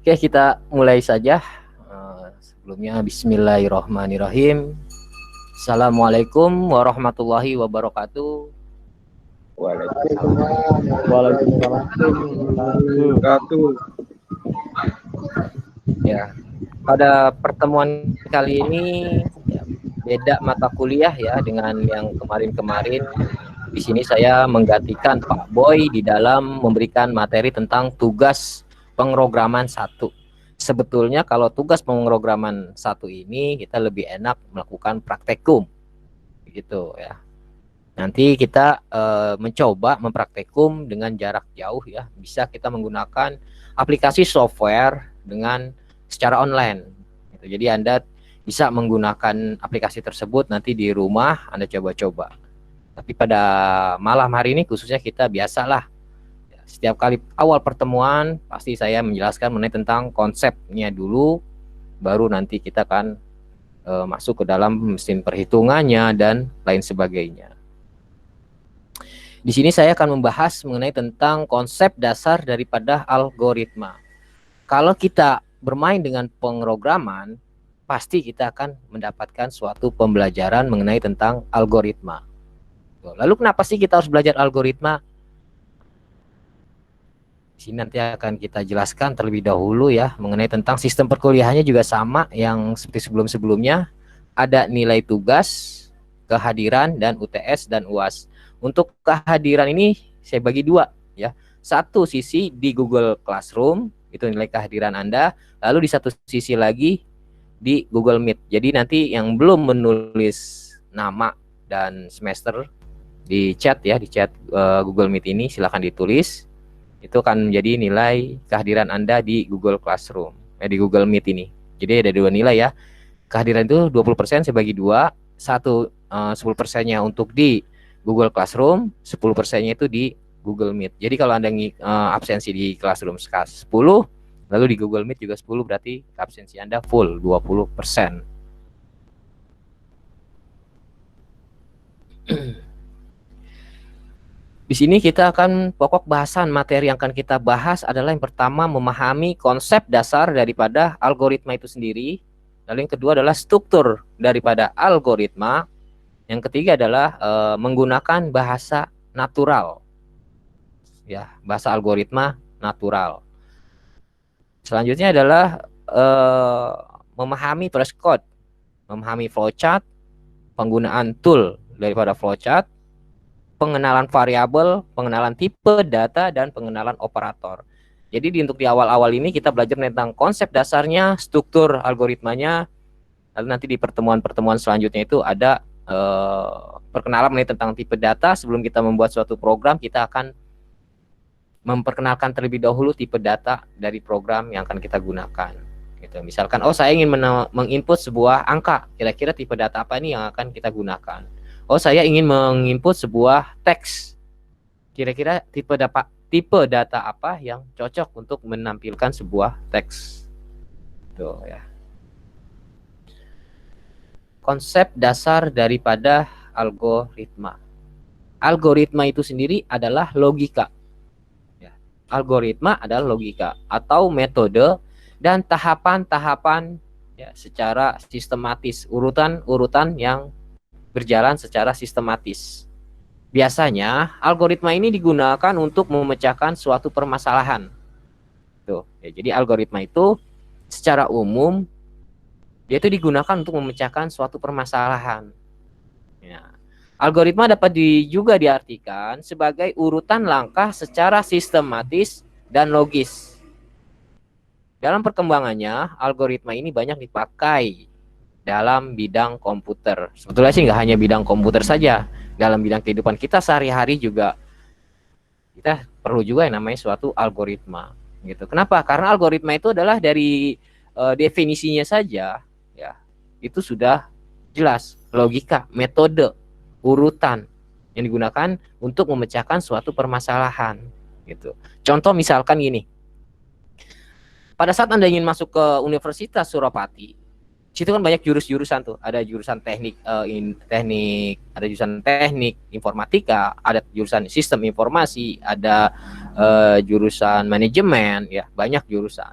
Oke, kita mulai saja. Sebelumnya bismillahirrahmanirrahim. Assalamualaikum warahmatullahi wabarakatuh. Waalaikumsalam warahmatullahi wabarakatuh. Ya, pada pertemuan kali ini ya, beda mata kuliah ya dengan yang kemarin-kemarin. Di sini saya menggantikan Pak Boy di dalam memberikan materi tentang tugas pemrograman 1. Sebetulnya kalau tugas pemrograman 1 ini kita lebih enak melakukan praktekum gitu ya. Nanti kita mencoba mempraktekum dengan jarak jauh ya. Bisa kita menggunakan aplikasi software dengan secara online gitu. Jadi Anda bisa menggunakan aplikasi tersebut nanti di rumah Anda coba-coba. Tapi pada malam hari ini khususnya kita biasalah setiap kali awal pertemuan pasti saya menjelaskan mengenai tentang konsepnya dulu, baru nanti kita akan masuk ke dalam mesin perhitungannya dan lain sebagainya. Di sini saya akan membahas mengenai tentang konsep dasar daripada algoritma. Kalau kita bermain dengan pemrograman, pasti kita akan mendapatkan suatu pembelajaran mengenai tentang algoritma. Lalu kenapa sih kita harus belajar algoritma? Di sini nanti akan kita jelaskan terlebih dahulu ya mengenai tentang sistem perkuliahannya juga sama yang seperti sebelum-sebelumnya. Ada nilai tugas, kehadiran, dan UTS dan UAS. Untuk kehadiran ini saya bagi dua ya. Satu sisi di Google Classroom, itu nilai kehadiran Anda. Lalu di satu sisi lagi di Google Meet. Jadi nanti yang belum menulis nama dan semester di chat ya, di chat Google Meet ini silakan ditulis. Itu akan menjadi nilai kehadiran Anda di Google Classroom, di Google Meet ini. Jadi ada dua nilai ya. Kehadiran itu 20% saya bagi dua. Satu 10%-nya untuk di Google Classroom, 10%-nya itu di Google Meet. Jadi kalau Anda absensi di Classroom 10, lalu di Google Meet juga 10, berarti absensi Anda full 20%. Di sini kita akan pokok bahasan materi yang akan kita bahas adalah yang pertama memahami konsep dasar daripada algoritma itu sendiri. Lalu yang kedua adalah struktur daripada algoritma. Yang ketiga adalah menggunakan bahasa natural. Ya, bahasa algoritma natural. Selanjutnya adalah memahami Prescott, memahami flowchart, penggunaan tool daripada flowchart, pengenalan variabel, pengenalan tipe data, dan pengenalan operator. Jadi untuk di awal-awal ini kita belajar tentang konsep dasarnya, struktur algoritmanya. Lalu nanti di pertemuan-pertemuan selanjutnya itu ada perkenalan mengenai tentang tipe data. Sebelum kita membuat suatu program, kita akan memperkenalkan terlebih dahulu tipe data dari program yang akan kita gunakan. Gitu. Misalkan, saya ingin menginput sebuah angka, kira-kira tipe data apa ini yang akan kita gunakan? Saya ingin menginput sebuah teks. Kira-kira tipe data apa yang cocok untuk menampilkan sebuah teks? Tuh ya. Konsep dasar daripada algoritma. Algoritma itu sendiri adalah logika. Ya. Algoritma adalah logika atau metode dan tahapan-tahapan ya, secara sistematis, urutan-urutan yang berjalan secara sistematis. Biasanya algoritma ini digunakan untuk memecahkan suatu permasalahan. Tuh, ya, jadi algoritma itu secara umum dia itu digunakan untuk memecahkan suatu permasalahan. Ya. Algoritma dapat juga diartikan sebagai urutan langkah secara sistematis dan logis. Dalam perkembangannya, algoritma ini banyak dipakai dalam bidang komputer. Sebetulnya sih nggak hanya bidang komputer saja, dalam bidang kehidupan kita sehari-hari juga kita perlu juga yang namanya suatu algoritma. Gitu. Kenapa? Karena algoritma itu adalah dari definisinya saja, ya itu sudah jelas logika, metode, urutan yang digunakan untuk memecahkan suatu permasalahan. Gitu. Contoh misalkan gini, pada saat Anda ingin masuk ke Universitas Suropati, situ kan banyak jurusan tuh, ada jurusan teknik ada jurusan teknik informatika, ada jurusan sistem informasi, ada jurusan manajemen, ya banyak jurusan.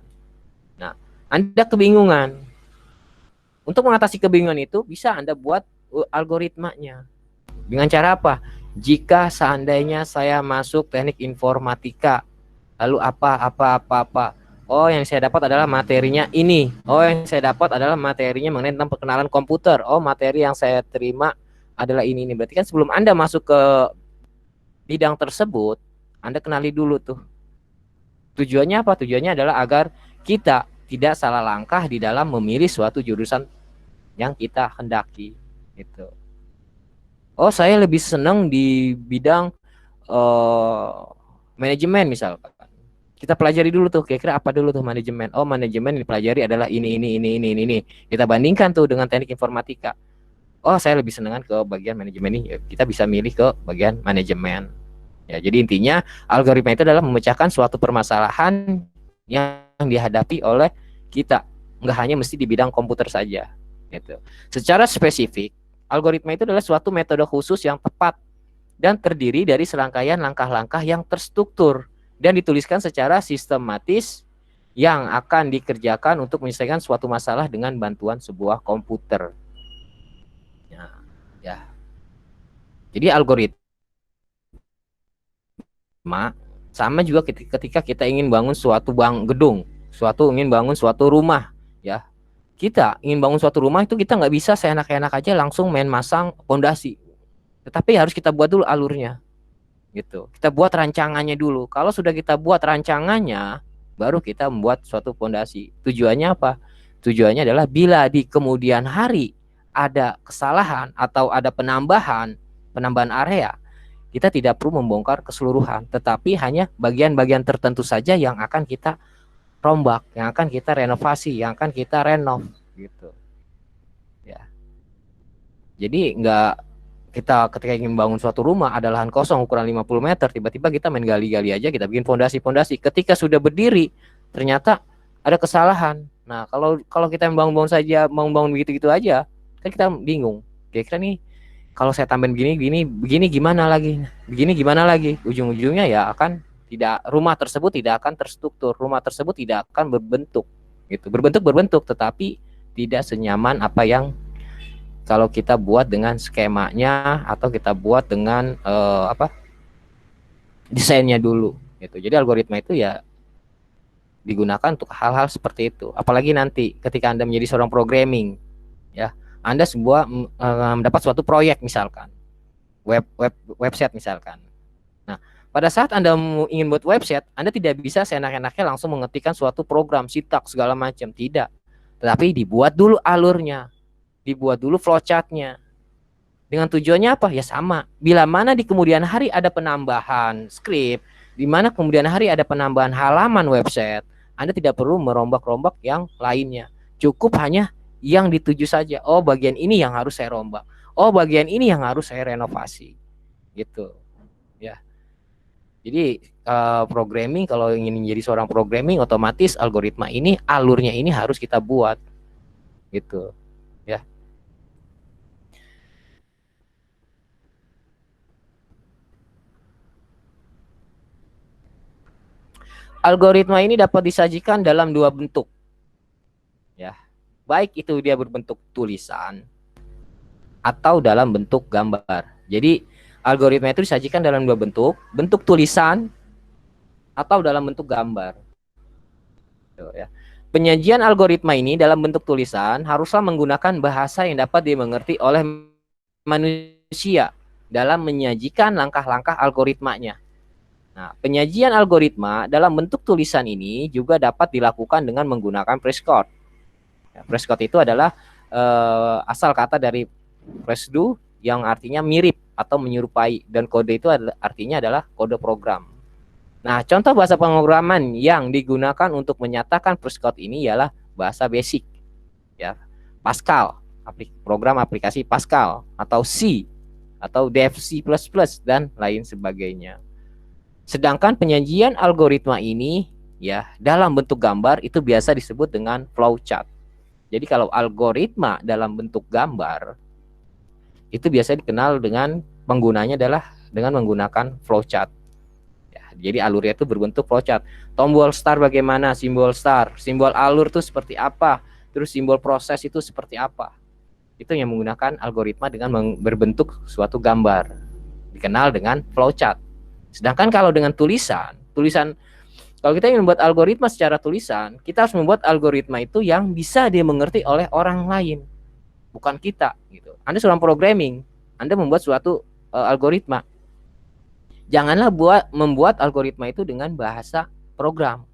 Nah, Anda kebingungan. Untuk mengatasi kebingungan itu bisa Anda buat algoritmanya. Dengan cara apa? Jika seandainya saya masuk teknik informatika, lalu apa. Oh, yang saya dapat adalah materinya ini. Oh, yang saya dapat adalah materinya mengenai tentang perkenalan komputer. Oh, materi yang saya terima adalah ini. Berarti kan sebelum Anda masuk ke bidang tersebut, Anda kenali dulu tuh. Tujuannya apa? Tujuannya adalah agar kita tidak salah langkah di dalam memilih suatu jurusan yang kita hendaki. Gitu. Oh, saya lebih senang di bidang manajemen misalkan. Kita pelajari dulu tuh, kira-kira apa dulu tuh manajemen. Oh, manajemen yang dipelajari adalah ini. Kita bandingkan tuh dengan teknik informatika. Oh, saya lebih senangan ke bagian manajemen ini. Kita bisa milih ke bagian manajemen. Ya, jadi intinya algoritma itu adalah memecahkan suatu permasalahan yang dihadapi oleh kita. Nggak hanya mesti di bidang komputer saja. Gitu. Secara spesifik, algoritma itu adalah suatu metode khusus yang tepat dan terdiri dari serangkaian langkah-langkah yang terstruktur dan dituliskan secara sistematis yang akan dikerjakan untuk menyelesaikan suatu masalah dengan bantuan sebuah komputer. Ya. Jadi algoritma sama juga ketika kita ingin bangun suatu gedung, ingin bangun suatu rumah, ya. Kita ingin bangun suatu rumah itu kita nggak bisa seenak-enak aja langsung main masang pondasi. Tetapi harus kita buat dulu alurnya. Gitu. Kita buat rancangannya dulu. Kalau sudah kita buat rancangannya, baru kita membuat suatu pondasi. Tujuannya apa? Tujuannya adalah bila di kemudian hari ada kesalahan atau ada penambahan area, kita tidak perlu membongkar keseluruhan, tetapi hanya bagian-bagian tertentu saja yang akan kita rombak, yang akan kita renovasi, yang akan kita renov gitu. Ya. Jadi nggak kita ketika ingin bangun suatu rumah ada lahan kosong ukuran 50 meter, tiba-tiba kita main gali-gali aja, kita bikin fondasi-fondasi. Ketika sudah berdiri, ternyata ada kesalahan. Nah, kalau kita bangun-bangun saja, bangun begitu-gitu aja, kan kita bingung. Kira-kira nih kalau saya tambahin begini gimana lagi? Begini gimana lagi? Ujung-ujungnya ya akan rumah tersebut tidak akan terstruktur, rumah tersebut tidak akan berbentuk. Gitu. Berbentuk, tetapi tidak senyaman apa yang kalau kita buat dengan skemanya atau kita buat dengan desainnya dulu gitu. Jadi algoritma itu ya digunakan untuk hal-hal seperti itu. Apalagi nanti ketika Anda menjadi seorang programming, ya, Anda mendapat suatu proyek misalkan, website misalkan. Nah, pada saat Anda ingin buat website, Anda tidak bisa seenak-enaknya langsung mengetikkan suatu program, sintaks segala macam, tidak. Tetapi dibuat dulu alurnya, dibuat dulu flowchartnya. Dengan tujuannya apa? Ya sama. Bila mana di kemudian hari ada penambahan script, di mana kemudian hari ada penambahan halaman website, Anda tidak perlu merombak-rombak yang lainnya. Cukup hanya yang dituju saja. Oh, bagian ini yang harus saya rombak. Oh, bagian ini yang harus saya renovasi. Gitu. Ya. Jadi programming, kalau ingin menjadi seorang programming, otomatis algoritma ini, alurnya ini harus kita buat. Gitu. Ya. Algoritma ini dapat disajikan dalam dua bentuk. Ya. Baik itu dia berbentuk tulisan atau dalam bentuk gambar. Jadi algoritma itu disajikan dalam dua bentuk tulisan atau dalam bentuk gambar. Ya. Penyajian algoritma ini dalam bentuk tulisan haruslah menggunakan bahasa yang dapat dimengerti oleh manusia dalam menyajikan langkah-langkah algoritmanya. Nah, penyajian algoritma dalam bentuk tulisan ini juga dapat dilakukan dengan menggunakan prescode. Ya, prescode itu adalah asal kata dari presdo yang artinya mirip atau menyerupai, dan kode itu artinya adalah kode program. Nah, contoh bahasa pemrograman yang digunakan untuk menyatakan prescode ini ialah bahasa basic, ya, Pascal, program aplikasi Pascal, atau C, atau Dev C++, dan lain sebagainya. Sedangkan penyajian algoritma ini ya dalam bentuk gambar itu biasa disebut dengan flowchart. Jadi kalau algoritma dalam bentuk gambar itu biasa dikenal dengan penggunanya adalah dengan menggunakan flowchart. Ya, Jadi alurnya itu berbentuk flowchart. Tombol start bagaimana, simbol start, simbol alur itu seperti apa, terus simbol proses itu seperti apa. Itu yang menggunakan algoritma dengan berbentuk suatu gambar, dikenal dengan flowchart. Sedangkan kalau dengan tulisan, kalau kita ingin membuat algoritma secara tulisan, kita harus membuat algoritma itu yang bisa dimengerti oleh orang lain, bukan kita gitu. Anda seorang programming, Anda membuat suatu algoritma. Janganlah membuat algoritma itu dengan bahasa program.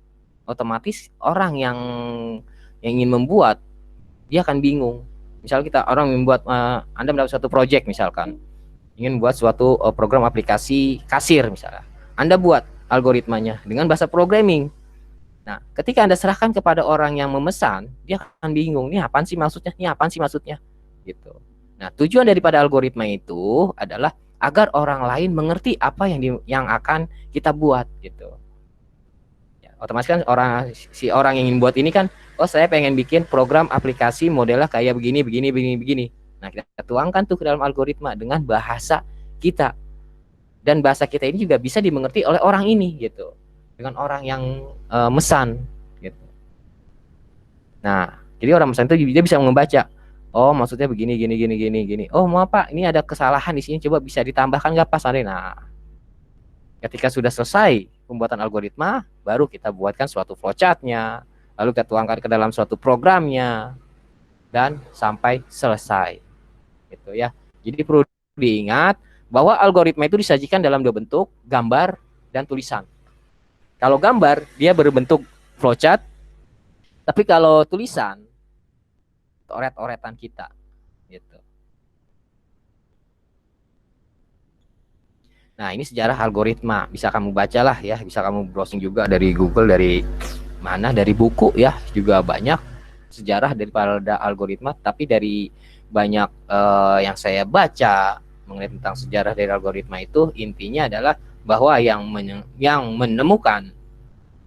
Otomatis orang yang ingin membuat, dia akan bingung. Misal orang membuat, Anda mendapat suatu project misalkan, ingin buat suatu program aplikasi kasir misalnya. Anda buat algoritmanya dengan bahasa programming. Nah, ketika Anda serahkan kepada orang yang memesan, dia akan bingung, ini apaan sih maksudnya? Ini apaan sih maksudnya? Gitu. Nah, tujuan daripada algoritma itu adalah agar orang lain mengerti apa yang akan kita buat gitu. Ya, otomatis kan si orang yang ingin buat ini kan, oh saya pengen bikin program aplikasi modelnya kayak begini. Nah, kita tuangkan tuh ke dalam algoritma dengan bahasa kita. Dan bahasa kita ini juga bisa dimengerti oleh orang ini gitu. Dengan orang yang mesan gitu. Nah, jadi orang mesan itu dia bisa membaca. Oh, maksudnya begini, gini. Oh, mau apa? Ini ada kesalahan di sini. Coba bisa ditambahkan nggak Pak Sari? Nah, ketika sudah selesai pembuatan algoritma, baru kita buatkan suatu flowchart-nya, lalu kita tuangkan ke dalam suatu programnya, dan sampai selesai. Gitu ya. Jadi perlu diingat bahwa algoritma itu disajikan dalam dua bentuk, gambar dan tulisan. Kalau gambar, dia berbentuk flowchart, tapi kalau tulisan, oret-oretan kita gitu. Nah, ini sejarah algoritma, bisa kamu bacalah ya, bisa kamu browsing juga dari Google, dari mana, dari buku ya, juga banyak sejarah daripada algoritma. Tapi dari banyak yang saya baca mengenai tentang sejarah dari algoritma itu, intinya adalah bahwa yang menemukan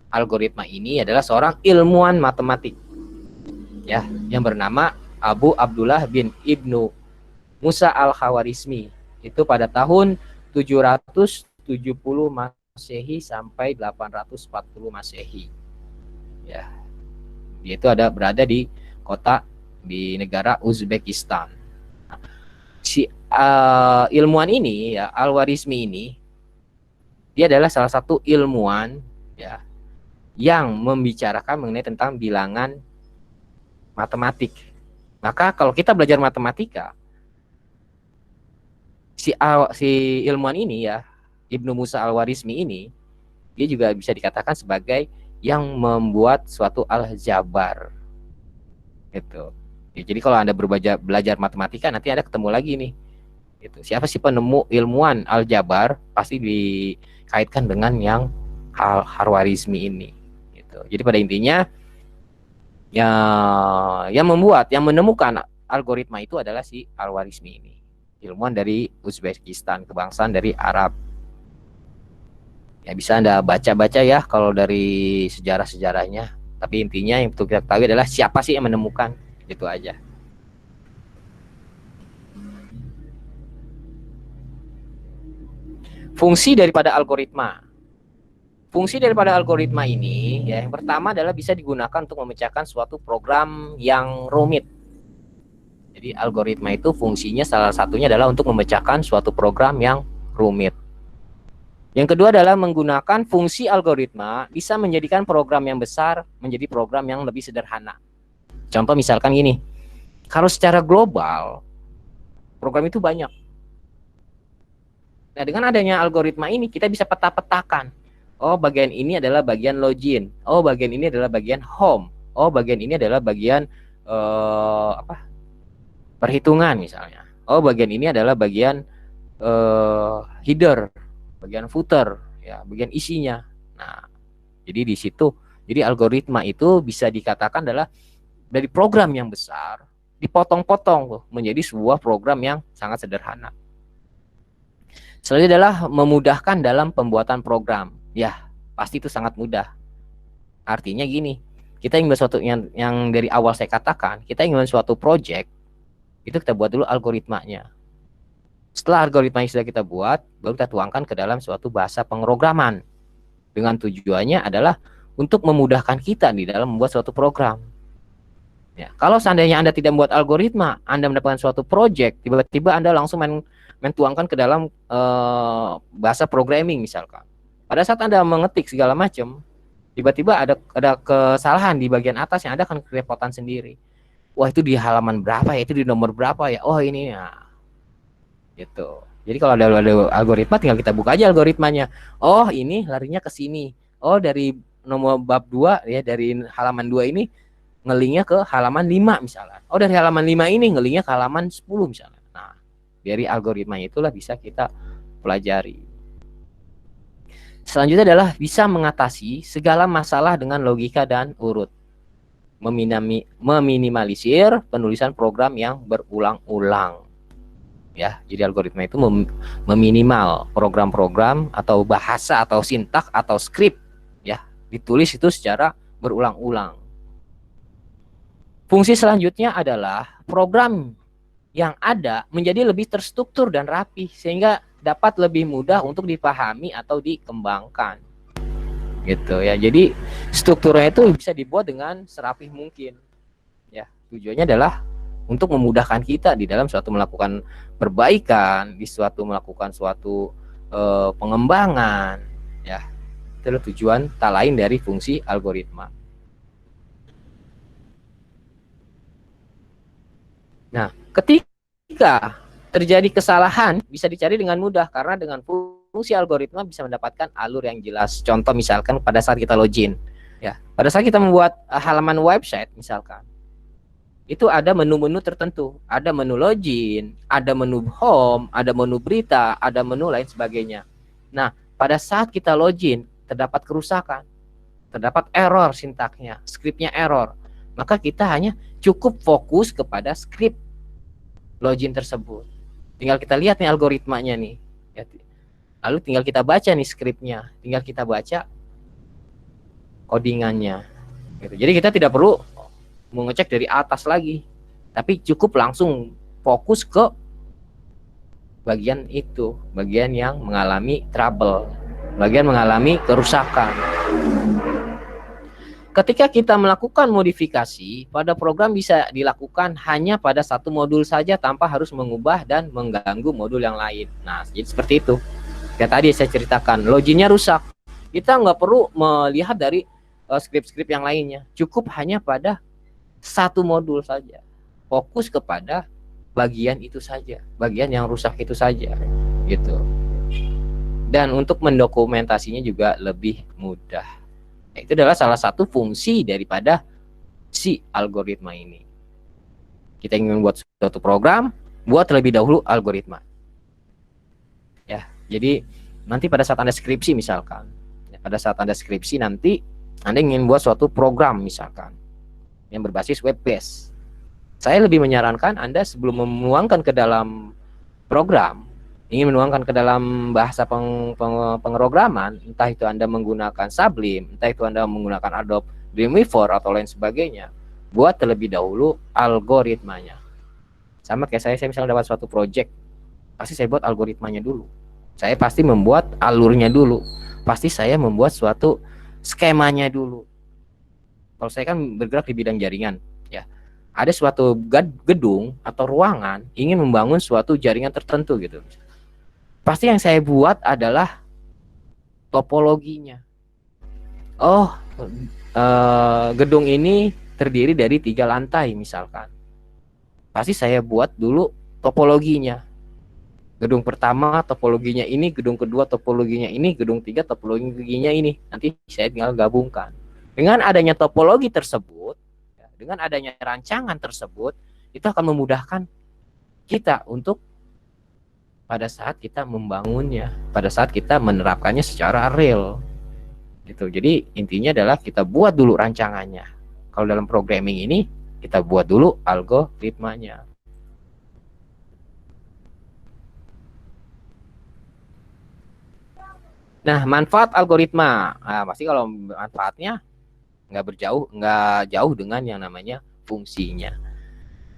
algoritma ini adalah seorang ilmuwan matematik ya, yang bernama Abu Abdullah bin Ibnu Musa al-Khawarizmi. Itu pada tahun 770 Masehi sampai 840 Masehi. Ya. Yaitu berada di kota di negara Uzbekistan. Nah, si ilmuwan ini ya, Al-Warizmi ini, dia adalah salah satu ilmuwan ya yang membicarakan mengenai tentang bilangan matematik. Maka kalau kita belajar matematika, si ilmuwan ini ya, Ibnu Musa Al-Warizmi ini, dia juga bisa dikatakan sebagai yang membuat suatu aljabar. Gitu. Ya, jadi kalau Anda belajar matematika, nanti Anda ketemu lagi nih. Gitu. Siapa sih penemu ilmuwan aljabar? Pasti dikaitkan dengan yang Al-Warizmi ini. Gitu. Jadi pada intinya, yang menemukan algoritma itu adalah si Al-Warizmi ini, ilmuwan dari Uzbekistan, kebangsaan dari Arab. Ya, bisa Anda baca-baca ya kalau dari sejarah-sejarahnya. Tapi intinya yang perlu kita ketahui adalah siapa sih yang menemukan, itu aja. Fungsi daripada algoritma. Fungsi daripada algoritma ini ya, yang pertama adalah bisa digunakan untuk memecahkan suatu program yang rumit. Jadi algoritma itu fungsinya salah satunya adalah untuk memecahkan suatu program yang rumit. Yang kedua adalah menggunakan fungsi algoritma bisa menjadikan program yang besar menjadi program yang lebih sederhana. Contoh misalkan gini, kalau secara global program itu banyak. Nah, dengan adanya algoritma ini kita bisa peta-petakan. Oh, bagian ini adalah bagian login. Oh, bagian ini adalah bagian home. Oh, bagian ini adalah bagian perhitungan misalnya. Oh, bagian ini adalah bagian header, bagian footer, ya, bagian isinya. Nah, jadi di situ, jadi algoritma itu bisa dikatakan adalah dari program yang besar dipotong-potong menjadi sebuah program yang sangat sederhana. Selanjutnya adalah memudahkan dalam pembuatan program. Ya, pasti itu sangat mudah. Artinya gini, kita ingin sesuatu yang dari awal saya katakan, kita ingin suatu project, itu kita buat dulu algoritmanya. Setelah algoritmanya sudah kita buat, baru kita tuangkan ke dalam suatu bahasa pemrograman. dengan tujuannya adalah untuk memudahkan kita di dalam membuat suatu program. Ya, kalau seandainya Anda tidak membuat algoritma, Anda mendapatkan suatu project, tiba-tiba Anda langsung mentuangkan ke dalam bahasa programming misalkan. Pada saat Anda mengetik segala macam, tiba-tiba ada kesalahan di bagian atas yang Anda akan kerepotan sendiri. Wah, itu di halaman berapa ya? Itu di nomor berapa ya? Oh, ini ya. Gitu. Jadi kalau ada algoritma, tinggal kita buka aja algoritmanya. Oh, ini larinya ke sini. Oh, dari nomor bab 2 ya, dari halaman 2 ini ngelinknya ke halaman 5 misalnya. Oh, dari halaman 5 ini ngelinknya ke halaman 10 misalnya. Nah, dari algoritma itulah bisa kita pelajari. Selanjutnya adalah bisa mengatasi segala masalah dengan logika dan urut. Meminimalisir penulisan program yang berulang-ulang. Ya, jadi algoritma itu meminimal program-program atau bahasa atau sintak atau skrip ya, ditulis itu secara berulang-ulang. Fungsi selanjutnya adalah program yang ada menjadi lebih terstruktur dan rapi sehingga dapat lebih mudah untuk dipahami atau dikembangkan. Gitu ya. Jadi strukturnya itu bisa dibuat dengan serapih mungkin. Ya, tujuannya adalah untuk memudahkan kita di dalam suatu melakukan perbaikan, di suatu melakukan suatu pengembangan ya. Itu adalah tujuan tak lain dari fungsi algoritma. Nah, ketika terjadi kesalahan bisa dicari dengan mudah karena dengan fungsi algoritma bisa mendapatkan alur yang jelas. Contoh misalkan pada saat kita login, ya, pada saat kita membuat halaman website misalkan, itu ada menu-menu tertentu, ada menu login, ada menu home, ada menu berita, ada menu lain sebagainya. Nah, pada saat kita login terdapat kerusakan, terdapat error sintaknya, skripnya error, maka kita hanya cukup fokus kepada skrip login tersebut. Tinggal kita lihat nih algoritmanya nih. Lalu tinggal kita baca nih skripnya, tinggal kita baca codingannya. Gitu. Jadi kita tidak perlu mengecek dari atas lagi, tapi cukup langsung fokus ke bagian itu, bagian yang mengalami trouble, bagian mengalami kerusakan. Ketika kita melakukan modifikasi, pada program bisa dilakukan hanya pada satu modul saja tanpa harus mengubah dan mengganggu modul yang lain. Nah, jadi seperti itu. Kayak tadi saya ceritakan, loginnya rusak. Kita nggak perlu melihat dari skrip-skrip yang lainnya. Cukup hanya pada satu modul saja. Fokus kepada bagian itu saja, bagian yang rusak itu saja, gitu. Dan untuk mendokumentasinya juga lebih mudah. Itu adalah salah satu fungsi daripada si algoritma ini. Kita ingin membuat suatu program, buat terlebih dahulu algoritma. Ya, jadi nanti pada saat Anda skripsi misalkan, ya, pada saat Anda skripsi nanti Anda ingin buat suatu program misalkan yang berbasis web based. Saya lebih menyarankan Anda sebelum menuangkan ke dalam program, ingin menuangkan ke dalam bahasa pemrograman, entah itu Anda menggunakan Sublime, entah itu Anda menggunakan Adobe Dreamweaver atau lain sebagainya, buat terlebih dahulu algoritmanya. Sama kayak saya misalnya dapat suatu project, pasti saya buat algoritmanya dulu. Saya pasti membuat alurnya dulu. Pasti saya membuat suatu skemanya dulu. Kalau saya kan bergerak di bidang jaringan, ya. Ada suatu gedung atau ruangan ingin membangun suatu jaringan tertentu gitu. Pasti yang saya buat adalah topologinya. Oh, gedung ini terdiri dari 3 lantai misalkan. Pasti saya buat dulu topologinya. Gedung pertama topologinya ini, gedung kedua topologinya ini, gedung 3 topologinya ini. Nanti saya tinggal gabungkan. Dengan adanya topologi tersebut, dengan adanya rancangan tersebut, itu akan memudahkan kita untuk pada saat kita membangunnya, pada saat kita menerapkannya secara real. Gitu. Jadi intinya adalah kita buat dulu rancangannya. Kalau dalam programming ini kita buat dulu algoritmanya. Nah, manfaat algoritma. Nah, pasti kalau manfaatnya nggak jauh dengan yang namanya fungsinya.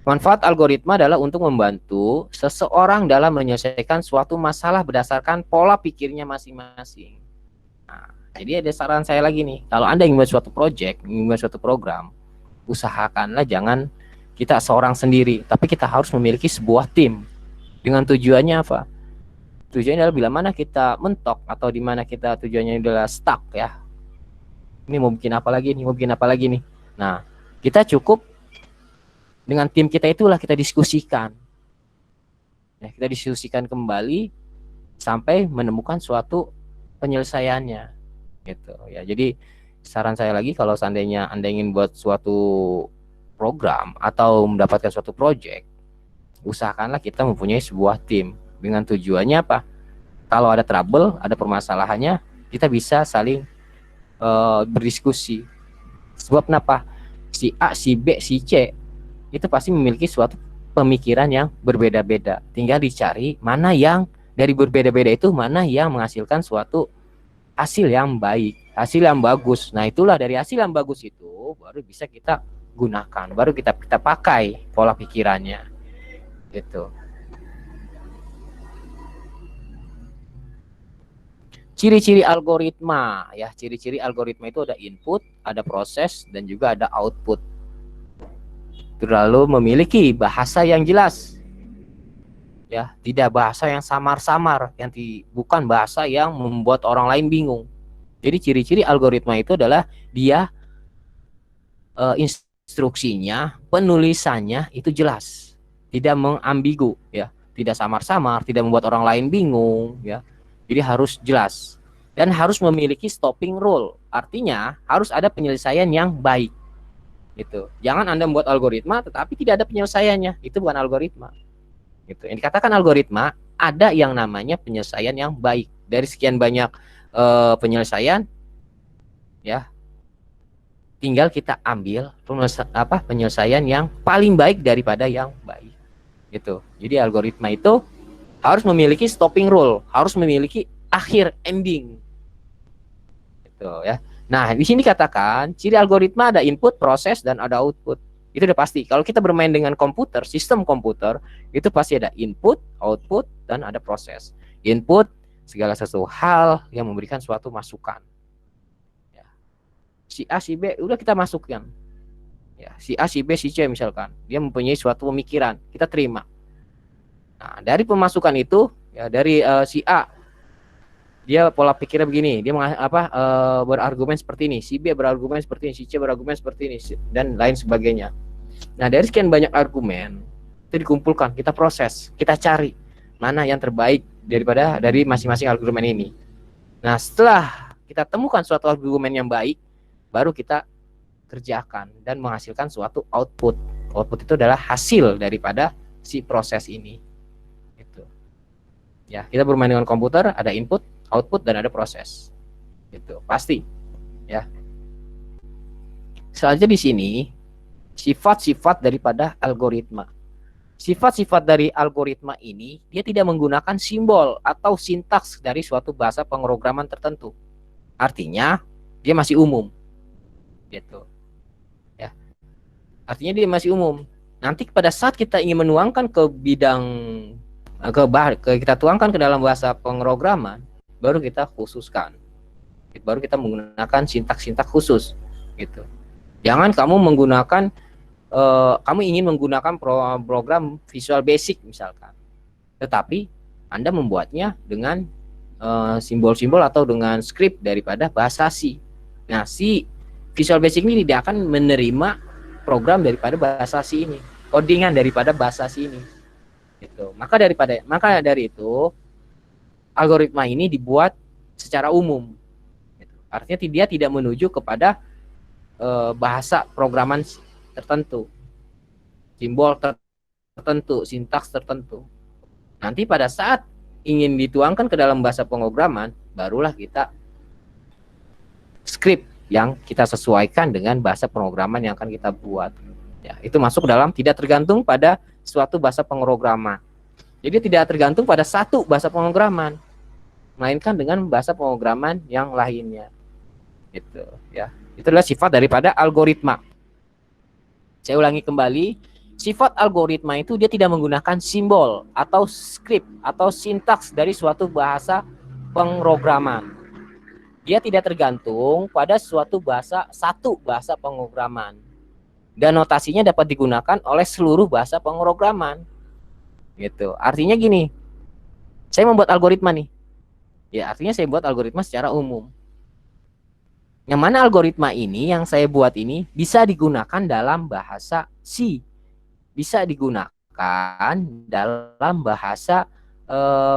Manfaat algoritma adalah untuk membantu seseorang dalam menyelesaikan suatu masalah berdasarkan pola pikirnya masing-masing. Nah, Jadi ada saran saya lagi nih, kalau Anda ingin buat suatu project, ingin buat suatu program, usahakanlah jangan kita seorang sendiri, tapi kita harus memiliki sebuah tim. Dengan tujuannya apa? Tujuannya adalah bila mana kita mentok atau di mana kita tujuannya adalah stuck ya. Ini mau bikin apa lagi nih, mau bikin apa lagi nih. Nah, kita cukup dengan tim kita itulah kita diskusikan. Ya, kita diskusikan kembali sampai menemukan suatu penyelesaiannya gitu ya. Jadi saran saya lagi, kalau seandainya Anda ingin buat suatu program atau mendapatkan suatu project, usahakanlah kita mempunyai sebuah tim. Dengan tujuannya apa? Kalau ada trouble, ada permasalahannya, kita bisa saling berdiskusi. Sebab kenapa? Si A, si B, si C itu pasti memiliki suatu pemikiran yang berbeda-beda. Tinggal dicari mana yang dari berbeda-beda itu mana yang menghasilkan suatu hasil yang baik, hasil yang bagus. Nah, itulah dari hasil yang bagus itu baru bisa kita gunakan, baru kita pakai pola pikirannya. Gitu. Ciri-ciri algoritma ya, ciri-ciri algoritma itu ada input, ada proses, dan juga ada output. Lalu memiliki bahasa yang jelas. Ya, tidak bahasa yang samar-samar, yang bukan bahasa yang membuat orang lain bingung. Jadi ciri-ciri algoritma itu adalah dia instruksinya, penulisannya itu jelas, tidak mengambigu ya, tidak samar-samar, tidak membuat orang lain bingung ya. Jadi harus jelas dan harus memiliki stopping rule. Artinya harus ada penyelesaian yang baik. Gitu. Jangan Anda membuat algoritma tetapi tidak ada penyelesaiannya. Itu bukan algoritma. Gitu. Yang dikatakan algoritma ada yang namanya penyelesaian yang baik. Dari sekian banyak penyelesaian ya, tinggal kita ambil penyelesaian yang paling baik daripada yang baik. Gitu. Jadi algoritma itu harus memiliki stopping rule, harus memiliki akhir ending. Gitu ya. Nah, di sini katakan ciri algoritma ada input, proses, dan ada output. Itu udah pasti. Kalau kita bermain dengan komputer, sistem komputer, itu pasti ada input, output, dan ada proses. Input segala sesuatu hal yang memberikan suatu masukan. Ya. Si A, si B, udah kita masukkan. Ya, si A, si B, si C misalkan, dia mempunyai suatu pemikiran, kita terima. Nah, dari pemasukan itu ya, dari si A dia pola pikirnya begini, dia berargumen seperti ini, si B berargumen seperti ini, si C berargumen seperti ini, dan lain sebagainya. Nah, dari sekian banyak argumen itu dikumpulkan, kita proses, kita cari mana yang terbaik dari masing-masing argumen ini. Nah, setelah kita temukan suatu argumen yang baik, baru kita kerjakan dan menghasilkan suatu output. Output itu adalah hasil daripada si proses ini. Ya, kita bermain dengan komputer, ada input, output, dan ada proses. Gitu, pasti. Ya. Selanjutnya di sini sifat-sifat daripada algoritma. Sifat-sifat dari algoritma ini dia tidak menggunakan simbol atau sintaks dari suatu bahasa pemrograman tertentu. Artinya dia masih umum. Gitu. Ya. Artinya dia masih umum. Nanti pada saat kita ingin menuangkan ke bidang kita tuangkan ke dalam bahasa pemrograman, baru kita khususkan, baru kita menggunakan sintak-sintak khusus gitu. Jangan kamu menggunakan kamu ingin menggunakan program Visual Basic misalkan, tetapi Anda membuatnya dengan simbol-simbol atau dengan script daripada bahasa C. Nah, si Visual Basic ini tidak akan menerima program daripada bahasa C ini, codingan daripada bahasa C ini. Gitu. Maka dari itu algoritma ini dibuat secara umum. Gitu. Artinya dia tidak menuju kepada bahasa programan tertentu, simbol tertentu, sintaks tertentu. Nanti pada saat ingin dituangkan ke dalam bahasa pemrograman, barulah kita script yang kita sesuaikan dengan bahasa pemrograman yang akan kita buat. Ya, itu masuk dalam tidak tergantung pada suatu bahasa pemrograman. Jadi tidak tergantung pada satu bahasa pemrograman, melainkan dengan bahasa pemrograman yang lainnya. Gitu, ya. Itulah sifat daripada algoritma. Saya ulangi kembali, sifat algoritma itu dia tidak menggunakan simbol atau script atau sintaks dari suatu bahasa pemrograman. Dia tidak tergantung pada satu bahasa pemrograman. Dan notasinya dapat digunakan oleh seluruh bahasa pemrograman. Gitu. Artinya gini, saya membuat algoritma nih. Ya, artinya saya buat algoritma secara umum. Yang mana algoritma ini yang saya buat ini bisa digunakan dalam bahasa C. Bisa digunakan dalam bahasa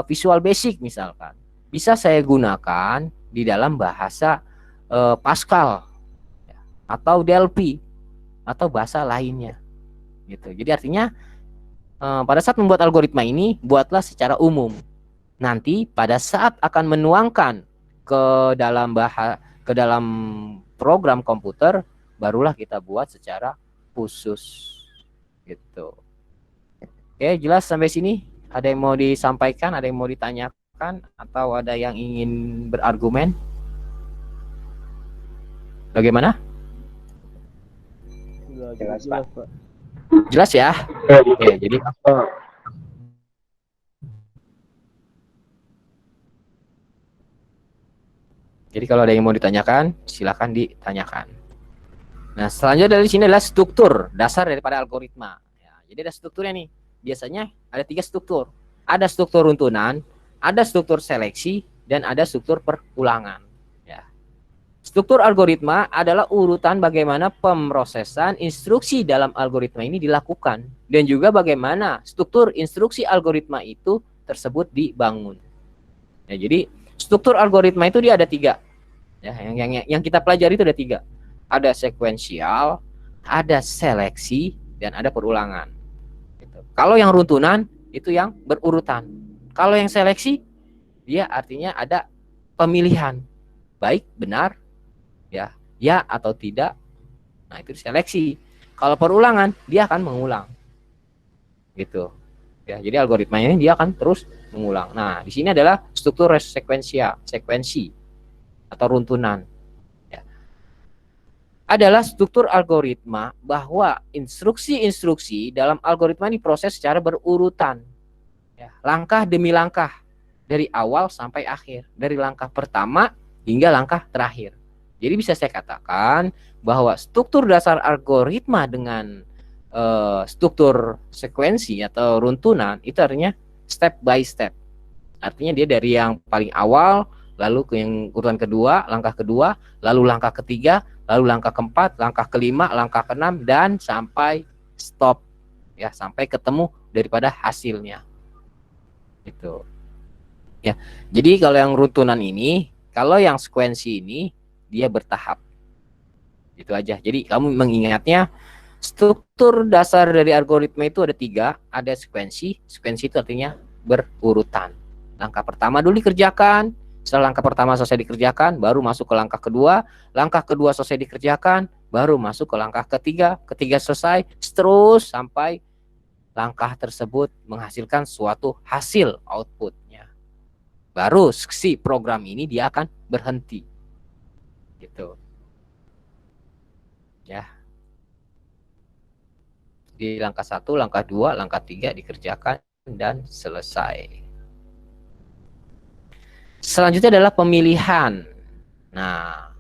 Visual Basic misalkan. Bisa saya gunakan di dalam bahasa Pascal atau Delphi atau bahasa lainnya. Gitu. Jadi artinya pada saat membuat algoritma ini buatlah secara umum. Nanti pada saat akan menuangkan ke dalam program komputer, barulah kita buat secara khusus gitu. Oke, jelas sampai sini? Ada yang mau disampaikan, ada yang mau ditanyakan, atau ada yang ingin berargumen? Bagaimana? Jelas, Pak. Jelas ya? Oke, jadi kalau ada yang mau ditanyakan, silakan ditanyakan. Nah, selanjutnya dari sini adalah struktur dasar daripada algoritma. Ya, jadi ada strukturnya nih. Biasanya ada 3 struktur. Ada struktur runtunan, ada struktur seleksi, dan ada struktur perulangan. Ya. Struktur algoritma adalah urutan bagaimana pemrosesan instruksi dalam algoritma ini dilakukan, dan juga bagaimana struktur instruksi algoritma itu tersebut dibangun. Ya, jadi struktur algoritma itu dia ada 3. Ya, yang kita pelajari itu ada 3. Ada sekuensial, ada seleksi, dan ada perulangan. Gitu. Kalau yang runtunan itu yang berurutan. Kalau yang seleksi dia artinya ada pemilihan baik, benar, ya atau tidak. Nah, itu seleksi. Kalau perulangan dia akan mengulang. Gitu. Ya, jadi algoritma ini dia akan terus mengulang. Nah, di sini adalah struktur sekuensi atau runtunan. Ya. Adalah struktur algoritma bahwa instruksi-instruksi dalam algoritma diproses secara berurutan. Ya, langkah demi langkah dari awal sampai akhir, dari langkah pertama hingga langkah terakhir. Jadi bisa saya katakan bahwa struktur dasar algoritma dengan struktur sekuensi atau runtunan itu artinya step by step. Artinya dia dari yang paling awal, lalu ke yang urutan kedua, lalu langkah ketiga, lalu langkah keempat, langkah kelima, langkah keenam, dan sampai stop. Ya, sampai ketemu daripada hasilnya. Itu. Ya. Jadi kalau yang runtunan ini, kalau yang sekuensi ini dia bertahap. Itu aja. Jadi kamu mengingatnya struktur dasar dari algoritma itu ada 3, ada sekuensi. Sekuensi itu artinya berurutan. Langkah pertama dulu dikerjakan, setelah langkah pertama selesai dikerjakan, baru masuk ke langkah kedua selesai dikerjakan, baru masuk ke langkah ketiga selesai, terus sampai langkah tersebut menghasilkan suatu hasil outputnya. Baru si program ini dia akan berhenti. Gitu. Ya. Di langkah 1, langkah 2, langkah 3 dikerjakan dan selesai. Selanjutnya adalah pemilihan. Nah,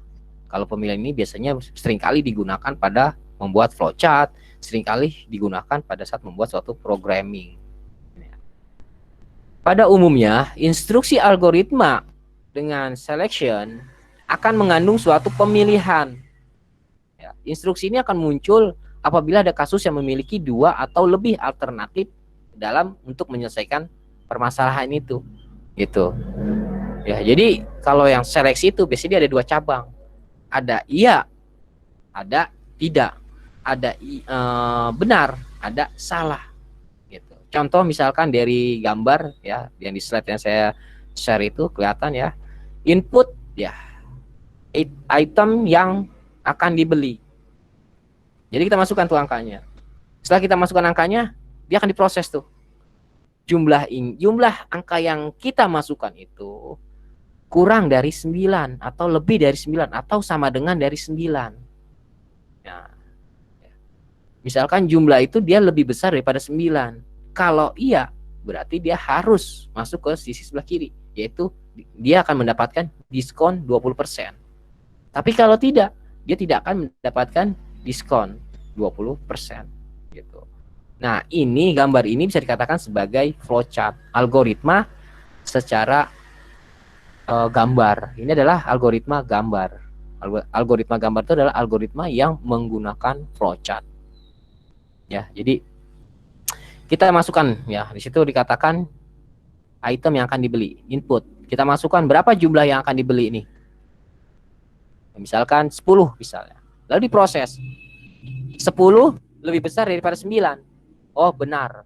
kalau pemilihan ini biasanya seringkali digunakan pada membuat flowchart, seringkali digunakan pada saat membuat suatu programming. Pada umumnya, instruksi algoritma dengan selection akan mengandung suatu pemilihan. Ya, instruksi ini akan muncul apabila ada kasus yang memiliki 2 atau lebih alternatif dalam untuk menyelesaikan permasalahan itu. Gitu. Ya, jadi kalau yang seleksi itu biasanya ada 2 cabang. Ada iya, ada tidak. Ada benar, ada salah. Gitu. Contoh misalkan dari gambar ya, yang di slide yang saya share itu kelihatan ya. Input ya, item yang akan dibeli. Jadi kita masukkan tuh angkanya. Setelah kita masukkan angkanya, dia akan diproses tuh. Jumlah angka yang kita masukkan itu kurang dari 9 atau lebih dari 9 atau sama dengan dari 9. Nah, misalkan jumlah itu dia lebih besar daripada 9. Kalau iya, berarti dia harus masuk ke sisi sebelah kiri, yaitu dia akan mendapatkan diskon 20%. Tapi kalau tidak, dia tidak akan mendapatkan diskon 20% gitu. Nah, ini gambar ini bisa dikatakan sebagai flowchart, algoritma secara gambar. Ini adalah algoritma gambar. Algoritma gambar itu adalah algoritma yang menggunakan flowchart. Ya, jadi kita masukkan ya, di situ dikatakan item yang akan dibeli, input. Kita masukkan berapa jumlah yang akan dibeli ini. Misalkan 10 misalnya. Lalu diproses. 10 lebih besar daripada 9. Oh, benar.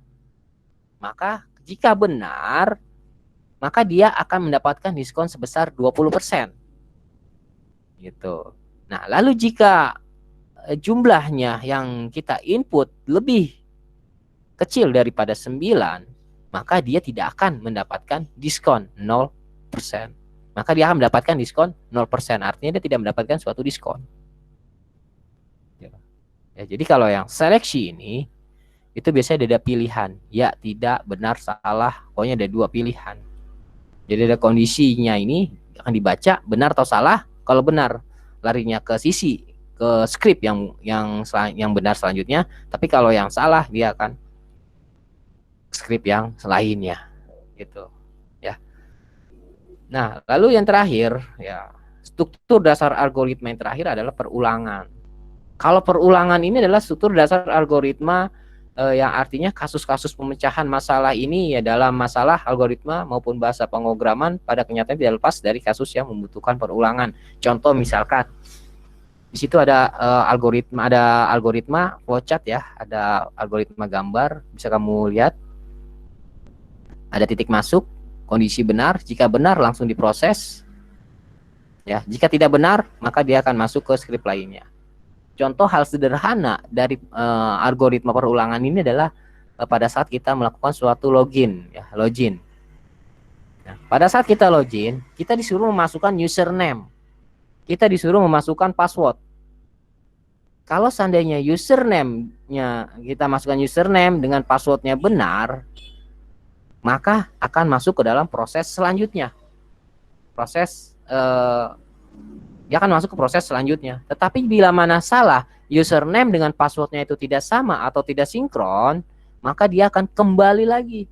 Maka jika benar, maka dia akan mendapatkan diskon sebesar 20%. Gitu. Nah, lalu jika jumlahnya yang kita input lebih kecil daripada 9, maka dia tidak akan mendapatkan diskon 0%. Maka dia akan mendapatkan diskon 0%. Artinya dia tidak mendapatkan suatu diskon. Ya, jadi kalau yang seleksi ini, itu biasanya ada pilihan. Ya, tidak, benar, salah. Pokoknya ada 2 pilihan. Jadi ada kondisinya ini akan dibaca benar atau salah. Kalau benar, larinya ke sisi, ke script yang benar selanjutnya. Tapi kalau yang salah, dia akan script yang selainnya. Gitu. Ya. Nah, lalu yang terakhir, ya, struktur dasar algoritma yang terakhir adalah perulangan. Kalau perulangan ini adalah struktur dasar algoritma yang artinya kasus-kasus pemecahan masalah ini ya dalam masalah algoritma maupun bahasa pemrograman pada kenyataannya tidak lepas dari kasus yang membutuhkan perulangan. Contoh misalkan di situ ada algoritma flowchart ya, ada algoritma gambar, bisa kamu lihat. Ada titik masuk, kondisi benar, jika benar langsung diproses. Ya, jika tidak benar maka dia akan masuk ke script lainnya. Contoh hal sederhana dari algoritma perulangan ini adalah pada saat kita melakukan suatu login. Nah, pada saat kita login, kita disuruh memasukkan username. Kita disuruh memasukkan password. Kalau seandainya username-nya, kita masukkan username dengan passwordnya benar, maka akan masuk ke dalam proses selanjutnya. Dia akan masuk ke proses selanjutnya. Tetapi bila mana salah, username dengan passwordnya itu tidak sama atau tidak sinkron, maka dia akan kembali lagi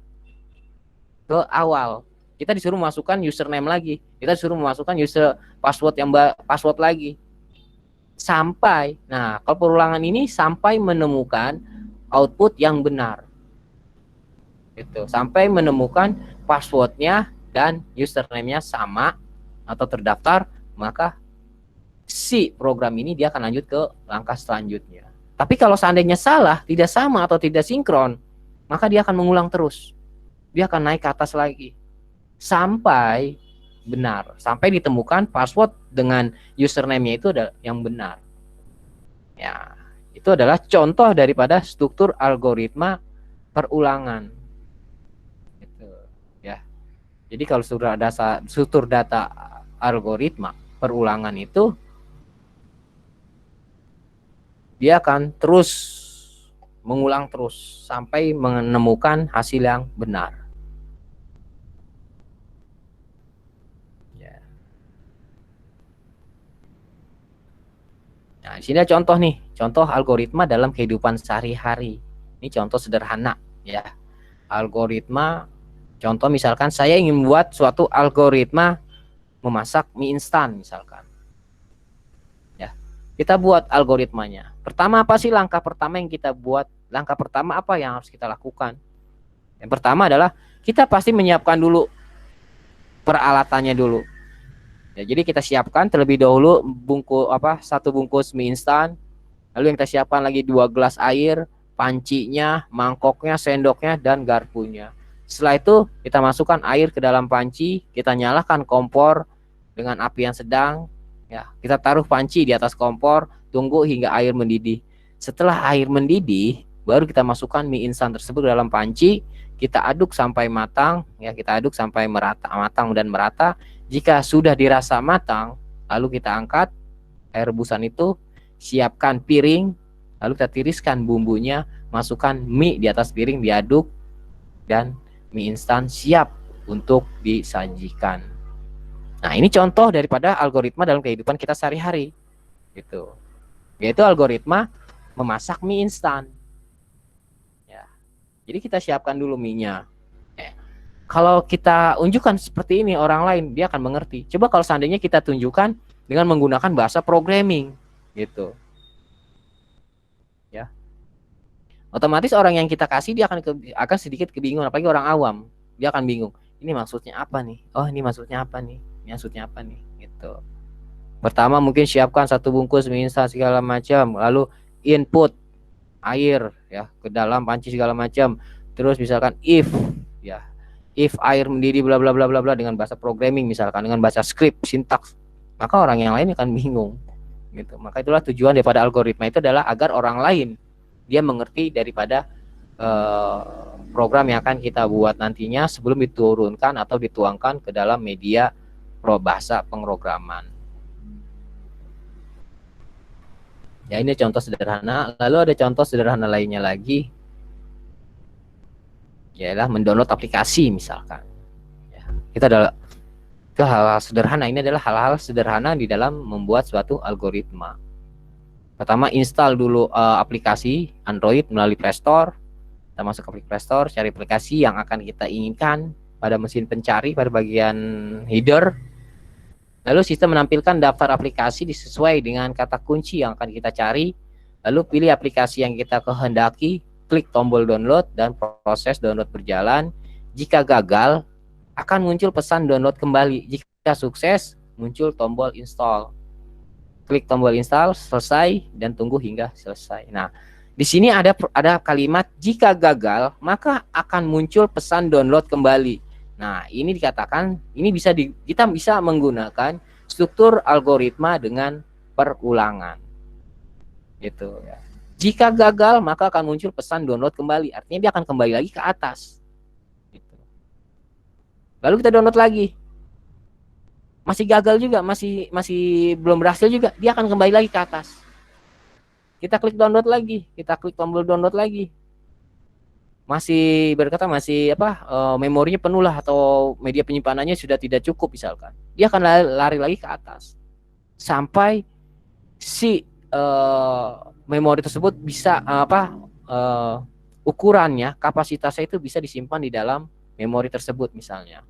ke awal. Kita disuruh memasukkan username lagi, kita disuruh memasukkan password lagi. Sampai, nah kalau perulangan ini sampai menemukan output yang benar. Gitu. Sampai menemukan passwordnya dan username-nya sama atau terdaftar, maka si program ini dia akan lanjut ke langkah selanjutnya. Tapi kalau seandainya salah, tidak sama atau tidak sinkron, maka dia akan mengulang terus. Dia akan naik ke atas lagi sampai benar, sampai ditemukan password dengan username-nya itu adalah yang benar. Ya, itu adalah contoh daripada struktur algoritma perulangan. Gitu, ya. Jadi kalau struktur data algoritma perulangan itu dia akan terus mengulang terus sampai menemukan hasil yang benar. Ya. Nah, di sini ada contoh nih, contoh algoritma dalam kehidupan sehari-hari. Ini contoh sederhana ya. Algoritma, contoh misalkan saya ingin membuat suatu algoritma memasak mie instan misalkan. Kita buat algoritmanya. Pertama apa sih langkah pertama yang kita buat? Langkah pertama apa yang harus kita lakukan? Yang pertama adalah kita pasti menyiapkan dulu peralatannya dulu. Ya, jadi kita siapkan terlebih dahulu satu bungkus mie instan. Lalu yang kita siapkan lagi 2 gelas air, pancinya, mangkoknya, sendoknya, dan garpunya. Setelah itu kita masukkan air ke dalam panci, kita nyalakan kompor dengan api yang sedang. Ya, kita taruh panci di atas kompor, tunggu hingga air mendidih. Setelah air mendidih, baru kita masukkan mie instan tersebut ke dalam panci, kita aduk sampai matang, ya kita aduk sampai matang dan merata. Jika sudah dirasa matang, lalu kita angkat air rebusan itu, siapkan piring, lalu kita tiriskan bumbunya, masukkan mie di atas piring, diaduk, dan mie instan siap untuk disajikan. Nah, ini contoh daripada algoritma dalam kehidupan kita sehari-hari, gitu. Yaitu algoritma memasak mie instan. Ya. Jadi kita siapkan dulu mie-nya. Kalau kita unjukkan seperti ini orang lain, dia akan mengerti. Coba kalau seandainya kita tunjukkan dengan menggunakan bahasa programming, gitu. Ya. Otomatis orang yang kita kasih dia akan sedikit kebingungan, apalagi orang awam. Dia akan bingung. Ini maksudnya apa nih? Oh, ini maksudnya apa nih? Ini maksudnya apa nih? Gitu. Pertama mungkin siapkan 1 bungkus mie instan segala macam, lalu input air ya ke dalam panci segala macam. Terus misalkan if ya, if air mendidih bla bla bla bla bla dengan bahasa programming misalkan, dengan bahasa script, sintaks, maka orang yang lain akan bingung gitu. Maka itulah tujuan daripada algoritma itu adalah agar orang lain dia mengerti daripada program yang akan kita buat nantinya sebelum diturunkan atau dituangkan ke dalam media bahasa pemrograman. Ya, ini contoh sederhana. Lalu ada contoh sederhana lainnya lagi, yaitu mendownload aplikasi misalkan. Ya, kita adalah itu hal-hal sederhana. Ini adalah hal-hal sederhana di dalam membuat suatu algoritma. Pertama, install dulu aplikasi Android melalui Play Store. Kita masuk ke Play Store, cari aplikasi yang akan kita inginkan pada mesin pencari pada bagian header. Lalu sistem menampilkan daftar aplikasi sesuai dengan kata kunci yang akan kita cari. Lalu pilih aplikasi yang kita kehendaki, klik tombol download dan proses download berjalan. Jika gagal, akan muncul pesan download kembali. Jika sukses, muncul tombol install. Klik tombol install, selesai, dan tunggu hingga selesai. Nah, di sini ada kalimat jika gagal, maka akan muncul pesan download kembali. Nah, ini dikatakan ini kita bisa menggunakan struktur algoritma dengan perulangan. Gitu ya. Jika gagal, maka akan muncul pesan download kembali. Artinya dia akan kembali lagi ke atas. Gitu. Lalu kita download lagi. Masih gagal juga, masih belum berhasil juga, dia akan kembali lagi ke atas. Kita klik download lagi, kita klik tombol download lagi. Masih memorinya penuh lah atau media penyimpanannya sudah tidak cukup misalkan, dia akan lari lagi ke atas sampai si memori tersebut bisa ukurannya, kapasitasnya itu bisa disimpan di dalam memori tersebut misalnya.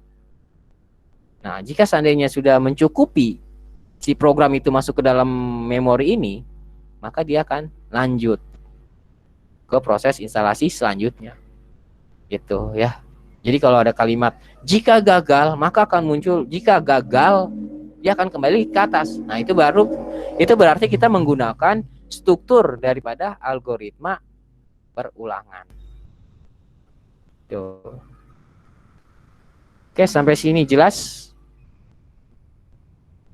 Nah, jika seandainya sudah mencukupi si program itu masuk ke dalam memori ini, maka dia akan lanjut ke proses instalasi selanjutnya. Gitu ya. Jadi kalau ada kalimat jika gagal maka akan muncul, jika gagal dia akan kembali ke atas. Nah, itu berarti kita menggunakan struktur daripada algoritma perulangan. Tuh. Oke, sampai sini jelas?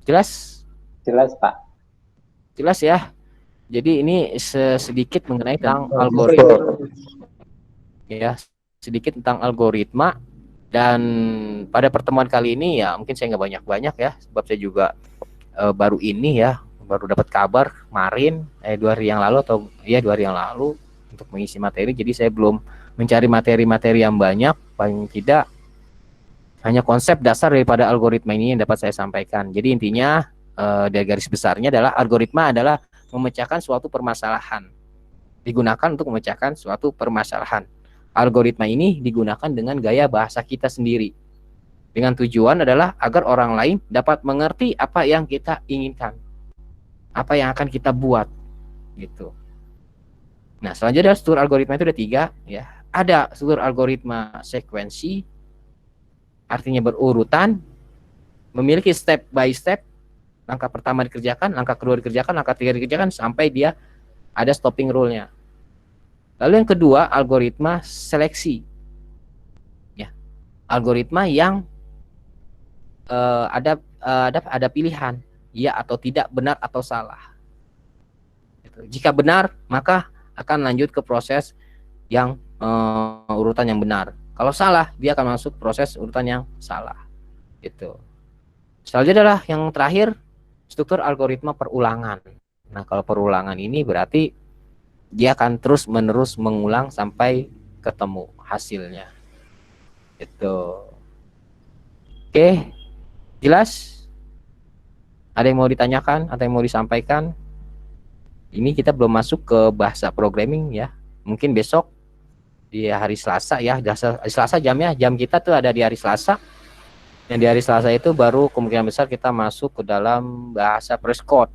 Jelas? Jelas, Pak. Jelas ya. Jadi ini sedikit mengenai tentang algoritma. Ya, sedikit tentang algoritma. Dan pada pertemuan kali ini ya mungkin saya nggak banyak-banyak ya, sebab saya juga baru dapat kabar kemarin 2 hari yang lalu untuk mengisi materi. Jadi saya belum mencari materi-materi yang banyak, paling tidak hanya konsep dasar daripada algoritma ini yang dapat saya sampaikan. Jadi intinya dari garis besarnya adalah algoritma adalah memecahkan suatu permasalahan, digunakan untuk memecahkan suatu permasalahan. Algoritma ini digunakan dengan gaya bahasa kita sendiri, dengan tujuan adalah agar orang lain dapat mengerti apa yang kita inginkan, apa yang akan kita buat gitu. Nah, selanjutnya struktur algoritma itu ada 3 ya. Ada struktur algoritma sekuensi, artinya berurutan, memiliki step by step, langkah pertama dikerjakan, langkah kedua dikerjakan, langkah ketiga dikerjakan sampai dia ada stopping rule-nya. Lalu yang kedua, algoritma seleksi. Ya. Algoritma yang ada pilihan, ya atau tidak, benar atau salah. Jika benar, maka akan lanjut ke proses yang urutan yang benar. Kalau salah, dia akan masuk proses urutan yang salah. Gitu. Selanjutnya adalah yang terakhir, struktur algoritma perulangan. Nah, kalau perulangan ini berarti dia akan terus-menerus mengulang sampai ketemu hasilnya. Itu. Oke, jelas? Ada yang mau ditanyakan atau yang mau disampaikan? Ini kita belum masuk ke bahasa programming ya. Mungkin besok di hari Selasa ya. Hari Selasa jam kita tuh ada di hari Selasa. Yang di hari Selasa itu baru kemungkinan besar kita masuk ke dalam bahasa Prescott.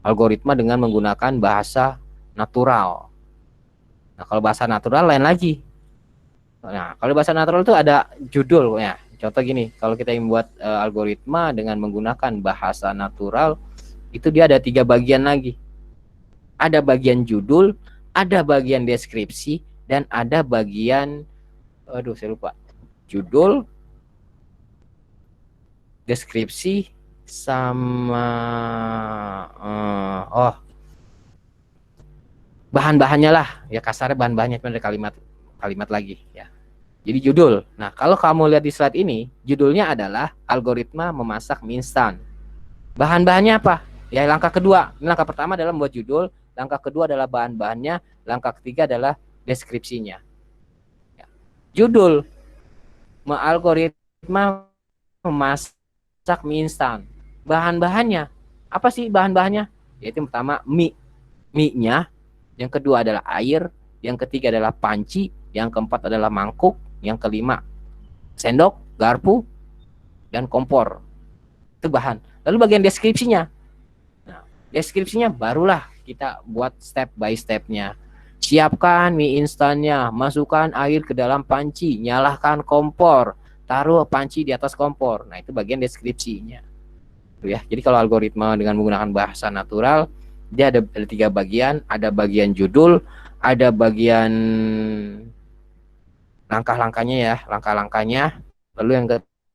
Algoritma dengan menggunakan bahasa natural. Nah, kalau bahasa natural lain lagi. Nah, kalau bahasa natural itu ada judulnya. Contoh gini, kalau kita membuat algoritma dengan menggunakan bahasa natural, itu dia ada 3 bagian lagi. Ada bagian judul, ada bagian deskripsi, dan ada bagian, aduh saya lupa, judul, deskripsi, sama bahan-bahannya lah, ya kasarnya bahan-bahannya, cuma ada kalimat lagi ya. Jadi judul. Nah, kalau kamu lihat di slide ini, judulnya adalah algoritma memasak mie instan. Bahan-bahannya apa? Ya langkah kedua. Ini langkah pertama adalah membuat judul, langkah kedua adalah bahan-bahannya, langkah ketiga adalah deskripsinya. Ya. Judul, algoritma memasak mie instan. Bahan-bahannya, apa sih bahan-bahannya? Yaitu yang pertama mie-nya, yang kedua adalah air, yang ketiga adalah panci, yang keempat adalah mangkuk, yang kelima sendok, garpu, dan kompor. Itu bahan. Lalu bagian deskripsinya. Nah, deskripsinya barulah kita buat step by stepnya. Siapkan mie instannya, masukkan air ke dalam panci, nyalakan kompor, taruh panci di atas kompor. Nah, itu bagian deskripsinya. Tuh ya. Jadi kalau algoritma dengan menggunakan bahasa natural, dia ada 3 bagian, ada bagian judul, ada bagian langkah-langkahnya ya, langkah-langkahnya. Lalu yang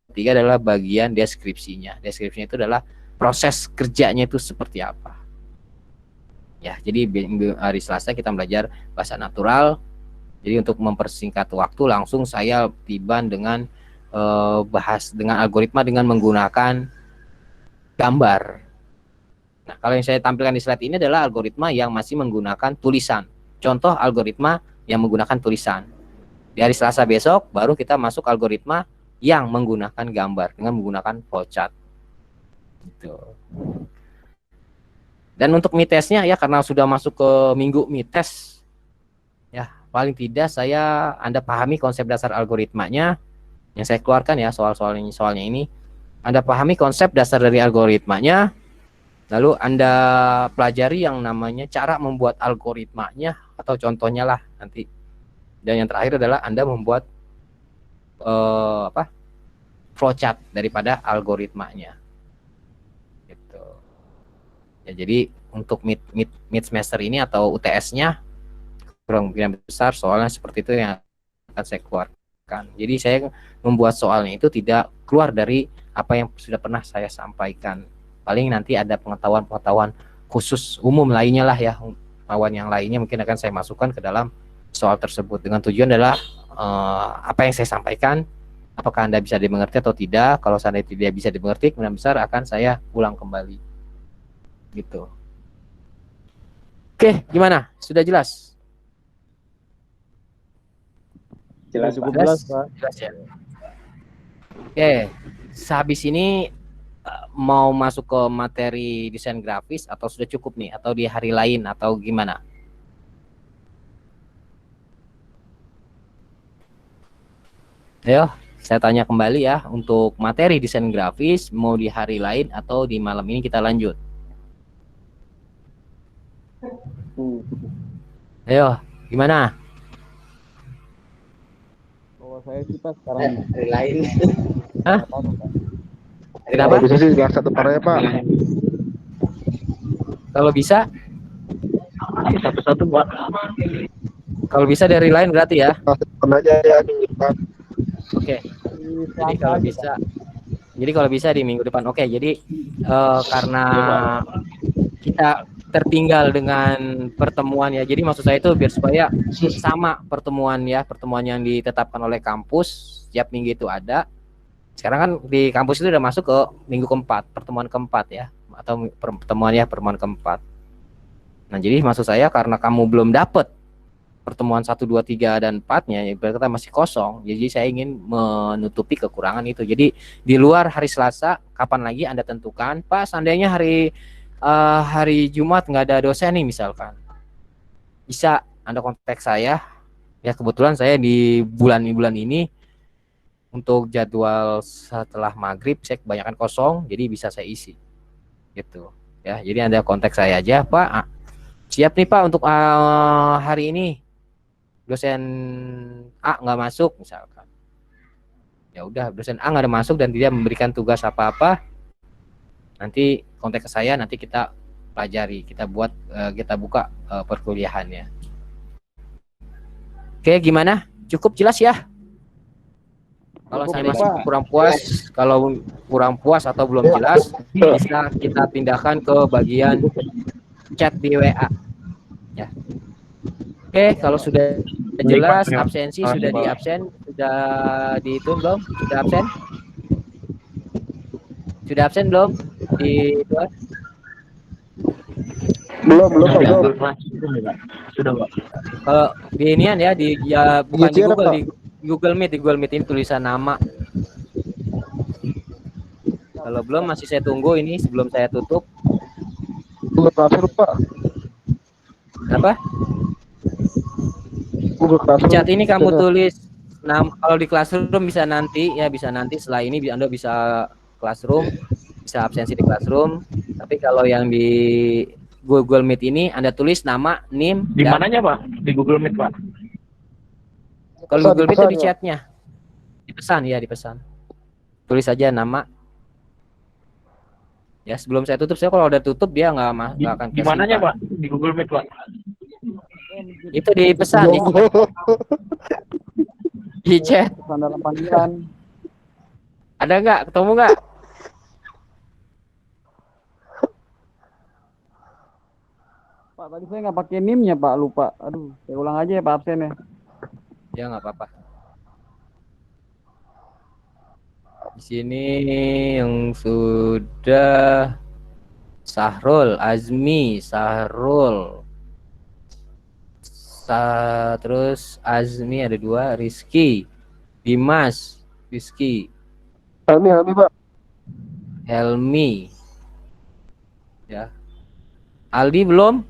ketiga adalah bagian deskripsinya. Deskripsinya itu adalah proses kerjanya itu seperti apa. Ya, jadi hari Selasa kita belajar bahasa natural. Jadi untuk mempersingkat waktu, langsung saya tiba dengan bahas dengan algoritma dengan menggunakan gambar. Nah, kalau yang saya tampilkan di slide ini adalah algoritma yang masih menggunakan tulisan. Contoh algoritma yang menggunakan tulisan. Di hari Selasa besok baru kita masuk algoritma yang menggunakan gambar dengan menggunakan flowchart. Gitu. Dan untuk mid testnya ya, karena sudah masuk ke minggu mid test, ya paling tidak Anda pahami konsep dasar algoritmanya yang saya keluarkan ya, soalnya ini. Anda pahami konsep dasar dari algoritmanya, lalu Anda pelajari yang namanya cara membuat algoritmanya atau contohnya lah nanti. Dan yang terakhir adalah Anda membuat flowchart daripada algoritmanya. Gitu. Ya, jadi untuk mid semester ini atau UTS-nya kurang besar soalnya seperti itu yang akan saya keluarkan. Jadi saya membuat soalnya itu tidak keluar dari apa yang sudah pernah saya sampaikan. Paling nanti ada pengetahuan-pengetahuan khusus umum lainnya lah ya, pengetahuan yang lainnya mungkin akan saya masukkan ke dalam soal tersebut dengan tujuan adalah apa yang saya sampaikan, apakah Anda bisa dimengerti atau tidak. Kalau seandainya tidak bisa dimengerti, kemungkinan besar akan saya ulang kembali. Gitu. Oke, gimana? Sudah jelas? Jelas, cukup jelas, Pak. Jelas ya. Oke, sehabis ini mau masuk ke materi desain grafis atau sudah cukup nih? Atau di hari lain atau gimana? Ayo, saya tanya kembali ya, untuk materi desain grafis mau di hari lain atau di malam ini kita lanjut? Ayo, gimana? Kalau saya sih Pak sekarang hari lain. Hah? Kenapa? Kalau bisa sih nggak satu par ya Pak. Kalau bisa? Satu-satu Pak. Kalau bisa dari lain berarti ya? Satu aja ya minggu depan. Oke. Jadi kalau bisa di minggu depan. Oke, jadi karena kita tertinggal dengan pertemuan ya. Jadi maksud saya itu biar supaya sama pertemuan yang ditetapkan oleh kampus setiap minggu itu ada. Sekarang kan di kampus itu udah masuk ke minggu keempat, pertemuan keempat ya, atau pertemuan keempat. Nah, jadi maksud saya karena kamu belum dapet pertemuan 1, 2, 3 dan 4-nya ibarat kata masih kosong. Jadi saya ingin menutupi kekurangan itu. Jadi di luar hari Selasa, kapan lagi Anda tentukan, Pak, seandainya hari Jumat nggak ada dosen nih misalkan. Bisa Anda kontak saya. Ya kebetulan saya di bulan ini untuk jadwal setelah maghrib saya kebanyakan kosong, jadi bisa saya isi gitu ya. Jadi Anda kontak saya aja, Pak. Siap nih Pak untuk hari ini dosen A nggak masuk misalkan. Ya udah, dosen A nggak ada masuk dan tidak memberikan tugas apa-apa, nanti kontak ke saya, nanti kita pelajari, kita buka perkuliahannya. Oke, gimana? Cukup jelas ya? Kalau saya masih kurang puas atau belum jelas, bisa kita pindahkan ke bagian chat di WA. Ya. Oke, kalau sudah jelas, absensi sudah sudah dihitung belum? Sudah absen? Sudah absen belum? Belum, belum, Sudah. belum. Sudah, Pak. Kalau di inian ya, bukan di Iya, Google, Pak. di Google Meet ini tulisan nama. Kalau belum masih saya tunggu ini sebelum saya tutup. Google Classroom, Pak. Apa? Google Di Classroom. chat ini kamu tulis kalau di Classroom bisa nanti setelah ini Anda bisa Classroom, bisa absensi di Classroom. Tapi kalau yang di Google Meet ini Anda tulis nama, NIM. Di mananya, Pak? Di Google Meet, Pak. Kalau Google Meet itu di chatnya, dipesan. Tulis saja nama. Ya sebelum saya tutup, saya kalau udah tutup dia nggak akan. Di mananya, Pak? Di Google Meet, Pak. Itu dipesan itu. Di chat. Pesan dalam panggilan. Ada nggak? Ketemu nggak? Pak, tadi saya nggak pakai NIM-nya, Pak, lupa. Aduh, saya ulang aja ya, Pak, absennya. Ya nggak apa-apa. Di sini yang sudah Sahrul, Azmi, terus Azmi ada 2, Rizky, Dimas, Rizky, Helmi, Pak. Helmi, ya. Aldi belum?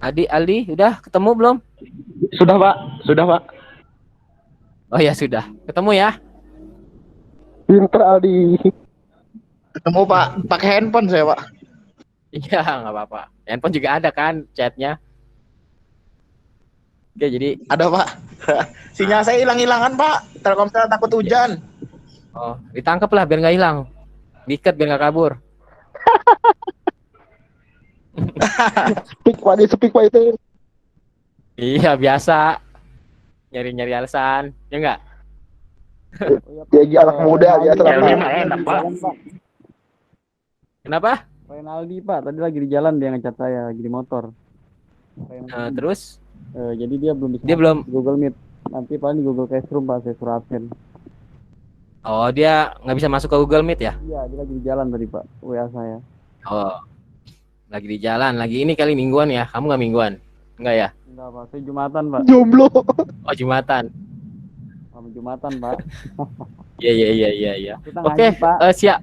Aldi, udah ketemu belum? Sudah, Pak. Sudah, Pak. Oh ya sudah, ketemu ya. Pinter, Aldi. Ketemu, Pak. Pakai handphone saya, Pak. Iya, nggak apa-apa. Handphone juga ada kan chatnya. Oke, jadi Ada, Pak. Sinyal saya hilang-hilangan, Pak. Telkomsel takut hujan. ditangkap lah biar nggak hilang. Diikat biar nggak kabur. Speak, Pak, itu. Iya, biasa. Nyari-nyari alasan. Ya enggak? Dia anak muda, dia Helmi mah enak, Pak. Kenapa? Renaldi, Pak, tadi lagi di jalan dia ngecat saya, lagi di motor. Terus? Jadi dia belum bisa Dia Google Meet. Nanti paling di Google Classroom, Pak, saya suruh absen. Oh, dia nggak bisa masuk ke Google Meet ya? Iya, dia lagi di jalan tadi, Pak, WA saya. Oh, lagi di jalan. Lagi ini kali mingguan ya? Kamu nggak mingguan? Enggak ya? Enggak, Pak, saya Jumatan, Pak. Jomblo. Oh, Jumatan. Sama Jumatan, Pak. Iya. Kita Oke, ngaji, Pak. siap.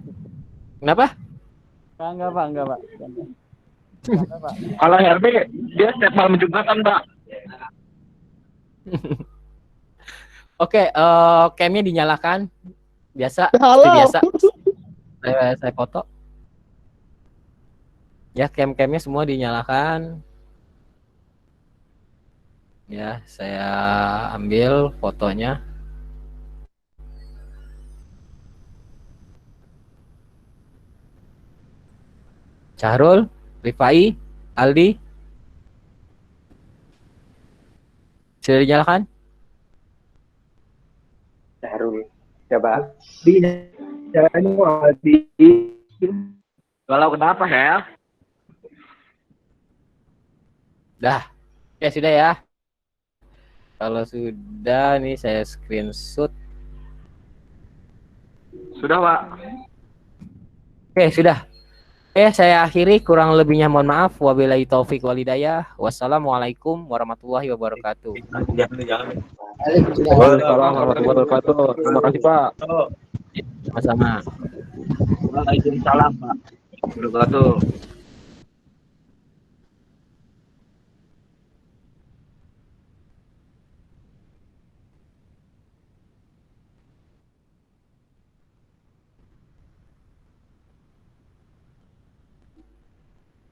Kenapa? Enggak, Pak. Enggak, Pak. Kalau Helmi, dia setiap malam Jumatan, Pak. Oke, camnya dinyalakan. Biasa, Halo. seperti biasa. Saya foto. Ya, camnya semua dinyalakan. Ya, saya ambil fotonya. Syahrul, Rifai, Aldi. Sudah dinyalakan? Syahrul. Coba. Kalau kenapa, Hel? Dah. Oke, sudah ya. Kalau sudah, nih saya screenshot. Sudah, Pak. Oke, sudah. Saya akhiri, kurang lebihnya mohon maaf. Wabillahi taufik walhidayah. Wassalamualaikum warahmatullahi wabarakatuh. Waalaikumsalam warahmatullahi wabarakatuh. Terima kasih Pak. Sama-sama. Waalaikumsalam, Pak. Wabarakatuh.